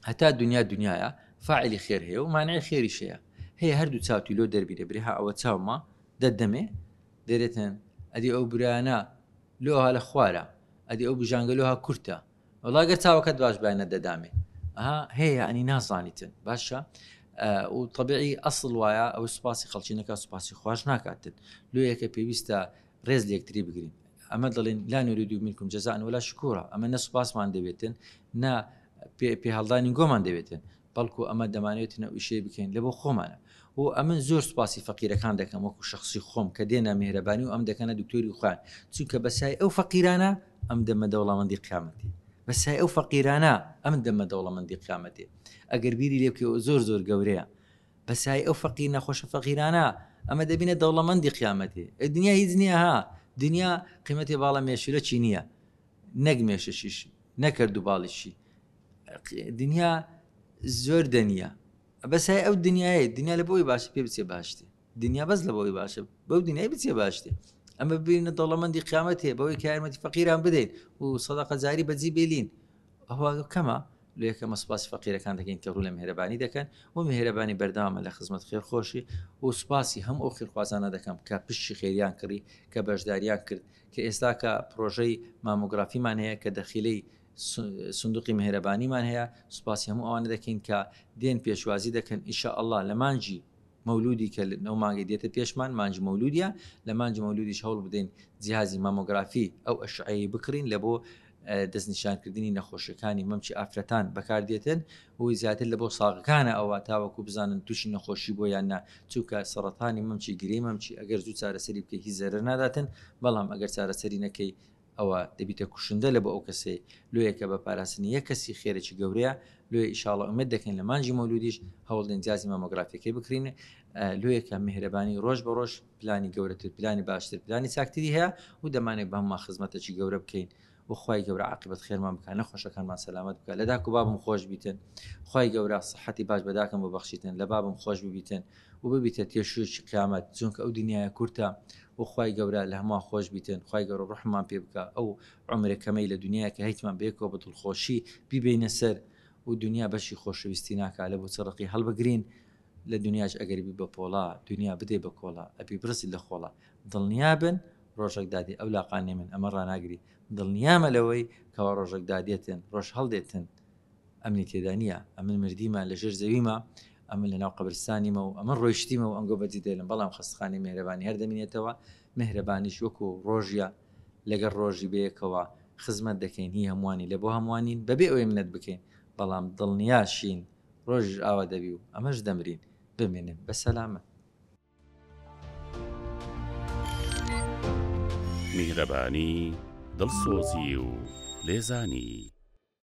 هەتا دنیاە فاعلی خێر هەیە و مانای خێریشەیە هەیە هەردوو چاوتی لۆ دەربی دەبرێ ها ئەوە چاومە دەدەمێ دەرێتن ئەدی ئەو برانە لۆها لە خوارە ئەدی ئەو بژانگەلۆها کورتە وڵاگەر چاوەکەت باش بایەنە دەدامێ هەیە ئەنی نازانیتن باشە و طبیعی ئەسڵ وایە ئەو سوپاسی خەڵکی نەکات سوپاسی خوش ناکاتن لۆیەکە پێویستە ڕێز لەکتری بگرین ئەمە دەڵێن لا نوریدو منکم جەزاء ولا شکورە ئەمە نە سوپاسمان دەبێتن نا پێ هەڵدانی گۆمان دەبێتن بەڵکو ئەمە دەمانێتنە ئیشێ بکەین لە بۆ خۆمانە و ئەمن زۆر سوپاسی فەقیرەکان دەکەم وەکو شخصی خۆم کە دێنە میهرەبانی و ئەم دەکەنە دکتۆری خوان چونکە بەسای ئەو فەقیرانە ئەم دەمە دەوڵەمەندی قیامەتی بەسای ئەو فەقیرانە ئەم دەمە دەوڵەمەندی قیامەتی ئەگەر بیری لێ بکەوە زۆر گەورەیە بەسای ئەو فەقیر نەخۆشە فەقیرانە ئەمە دەبینە دەوڵەمەندی قیامەتی دنیا هیچ نییە ها دنیا قیمەتی باڵە مێشولە چی نییە نەک مێشەشیش نەکرد و باڵیشی دنیا زۆر دەنیە بەسای ئەو دنیاە دنیا لە بۆی باشە پێ بچێ باشتێ دنیا بەس لە بۆی باشە بەو دنیای بچێ باشتێ ئەمە ببینە دەوڵەمەندی قیامەت هەیە بەوەی کە یارمەتی فەقیران بدەین و سەدەقە جاری بەجی بێلین ئەوە کەمە لە یەکەمە سوپاسی فەقیرەکان دەکەین کە ڕوو لە میهرەبانی دەکەن و میهرەبانی بەردەوامە لە خزمەت خێرخۆشی و سوپاسی هەم ئەو خێرخوازانە دەکەم کە پشتی خێریان کڕی کە بەشداریان کرد کە ئێستا کە پرۆژەی مامۆگرافیمان هەیە کە دەخیلەی سندوقی میهرەبانیمان هەیە سوپاسی هەموو ئەوانە دەکەین کە دێن پێشوازی دەکەن ئینشاءالله لە مانجی مەولودی کە نەو مانگی دێتە پێشمان مانجی مەولودیە لە مانجی مەولودیش هەوڵ بدەین جیهازی مامۆگرافی ئەو ئەشعەیە بکڕین لە بۆ دەستنیشانکردنی نەخۆشیەکانی مەمچی ئافرەتان بەکاردێتن و زیاتر لە بۆ ساغەکانە ئەوە تاوەکو بزانن تووشی نەخۆشی بۆ یان نا چووکە سەرەتانی مەمچی گرەی مەمچی ئەگەر زوو چارەسەری بکەی هیچ زەرەر ناداتن بەڵام ئەگەر چارەسەری نەکەی ئەوە دەبیتە کوشندە لە بۆ ئەو کەسێ لۆیەکە بە پاراستنی یەک کەسی خێرەی گەورەیە لێ ئیشاڵە ئومێد دەکەین لە مانجی مەولودیش هەوڵدەین جیازی مامۆگرافیەکەی بکرین لۆیەکە میهرەبانی ڕۆژ بە ڕۆژ پلانی گەورەتر پلانی باشتر پلانی چاکتری هەیە و دەمانێت بە هەموو خزمەتێکی گەورە بکەین وخوای گەورە عاقبەت خێرمان بکە نەخۆشەکانمان سەلامەت بکە لە داک و بابم خۆش بیتن خوای گەورە سەحەتی باش بەداکەم ببەخشیتن لە بابم خۆش ببیتن و ببیتە تێشوێکی قیامەت چونکە ئەو دنیاە کورتە وخوای گەورە لە هەموو خۆش بیتن خوای گەورە ڕحمان پێ بکە ئەو عمرێکەمەی لە دنیاە کە هیچمان بێکەوە بە دڵخۆشی بیبینە سەر و دنیا بەشی خۆشەویستی ناکە لە بۆ چڕقی هەڵبگرین لە دنیاش ئەگەری بە پۆڵا دنیا بدێ بە کۆڵا ئەبی برسی لە خۆڵا دڵنیا بن ڕۆژێک دادی ئەو لاقانێ من ئەمە ڕناگری دڵنیامە لەوەی کەوا ڕۆژێک دادێتن ڕۆژ هەڵدێتن ئەمنی تێدا نییە ئەمن مردیمان لە ژێر زەویمە ئەمن لە ناو قەبرستانیمە و ئەمە ڕۆیشتیمە و ئەنگۆ بەجی دێلم بەڵام خستخانی میهرەبانی هەردەمینێتەوە میهرەبانیش وەکو ڕۆژیە لەگەر ڕۆژی بەیەکەوە خزمەت دەکەین هی هەمووانی لە بۆ هەمووانین بەبێ ئەوەی منەت بکەین بەڵام دڵنیاشین ڕۆژ ئاوا دەبی و ئەمەش دەمرین بمێنن بە سەلامە میهرەبانی دڵسۆزی و لێزانی